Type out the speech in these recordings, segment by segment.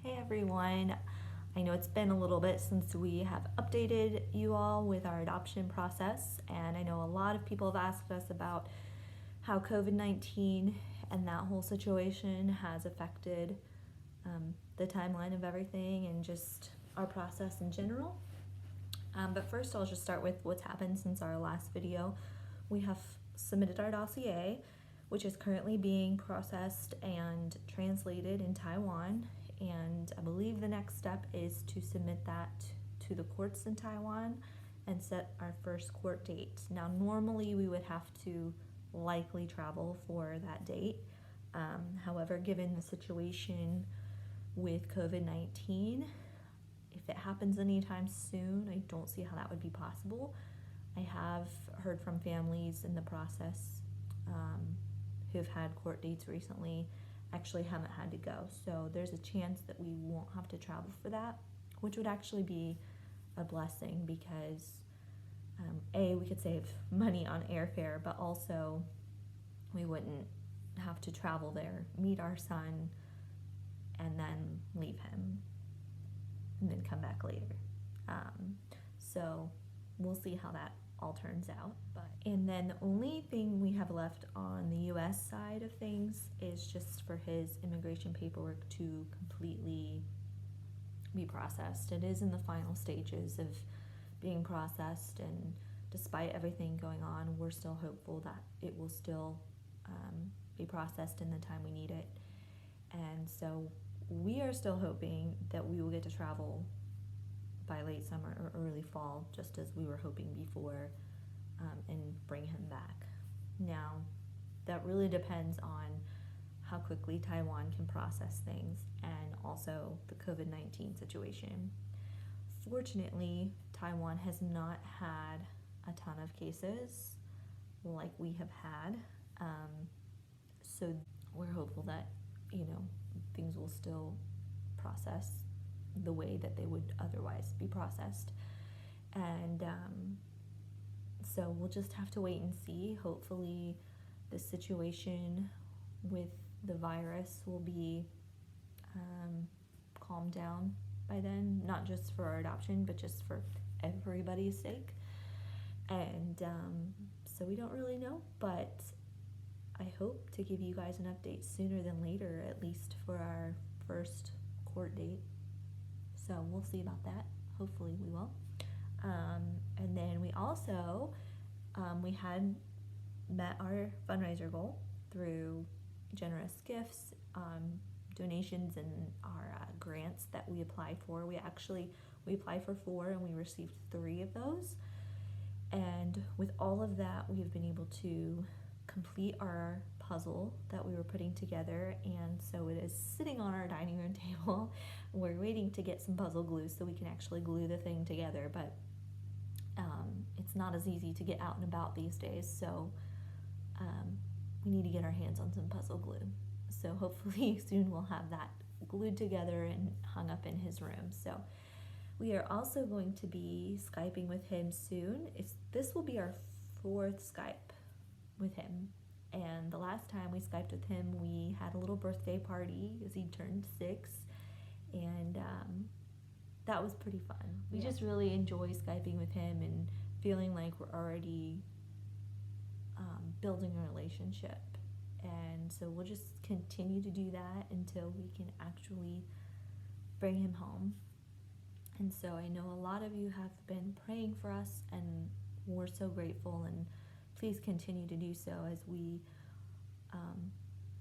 Hey everyone, I know it's been a little bit since we have updated you all with our adoption process, and I know a lot of people have asked us about how COVID-19 and that whole situation has affected the timeline of everything and just our process in general. But first I'll just start with what's happened since our last video. We have submitted our dossier, which is currently being processed and translated in Taiwan, and I believe the next step is to submit that to the courts in Taiwan and set our first court date. Now normally we would have to likely travel for that date. However, given the situation with COVID-19, if it happens anytime soon, I don't see how that would be possible. I have heard from families in the process who've had court dates recently actually haven't had to go. So there's a chance that we won't have to travel for that, which would actually be a blessing because A, we could save money on airfare, but also we wouldn't have to travel there, meet our son, and then leave him and then come back later. So we'll see how that all turns out. And then the only thing we have left on the US side of things is just for his immigration paperwork to completely be processed. It is in the final stages of being processed, and despite everything going on, we're still hopeful that it will still be processed in the time we need it. And so we are still hoping that we will get to travel by late summer or early fall, just as we were hoping before, and bring him back. Now, that really depends on how quickly Taiwan can process things and also the COVID-19 situation. Fortunately, Taiwan has not had a ton of cases like we have had, so we're hopeful that, things will still process the way that they would otherwise be processed. And so we'll just have to wait and see. Hopefully the situation with the virus will be calmed down by then, not just for our adoption, but just for everybody's sake. And so we don't really know, but I hope to give you guys an update sooner than later, at least for our first court date. So we'll see about that. Hopefully we will. And then we also, we had met our fundraiser goal through generous gifts, donations, and our grants that we applied for. We applied for 4 and we received 3 of those. And with all of that, we have been able to complete our puzzle that we were putting together, and so it is sitting on our dining room table. We're waiting to get some puzzle glue so we can actually glue the thing together, but it's not as easy to get out and about these days, so we need to get our hands on some puzzle glue. So hopefully soon we'll have that glued together and hung up in his room. So we are also going to be Skyping with him soon. This will be our 4th Skype with him, and the last time we Skyped with him, we had a little birthday party as he turned 6, and that was pretty fun. We just really enjoy Skyping with him and feeling like we're already building a relationship, and so we'll just continue to do that until we can actually bring him home. And so I know a lot of you have been praying for us, and we're so grateful, and please continue to do so as we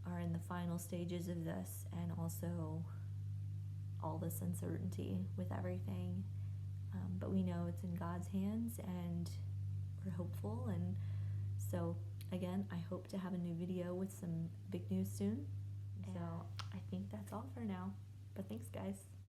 are in the final stages of this, and also all this uncertainty with everything. But we know it's in God's hands, and we're hopeful. And so again, I hope to have a new video with some big news soon. So I think that's all for now. But thanks, guys.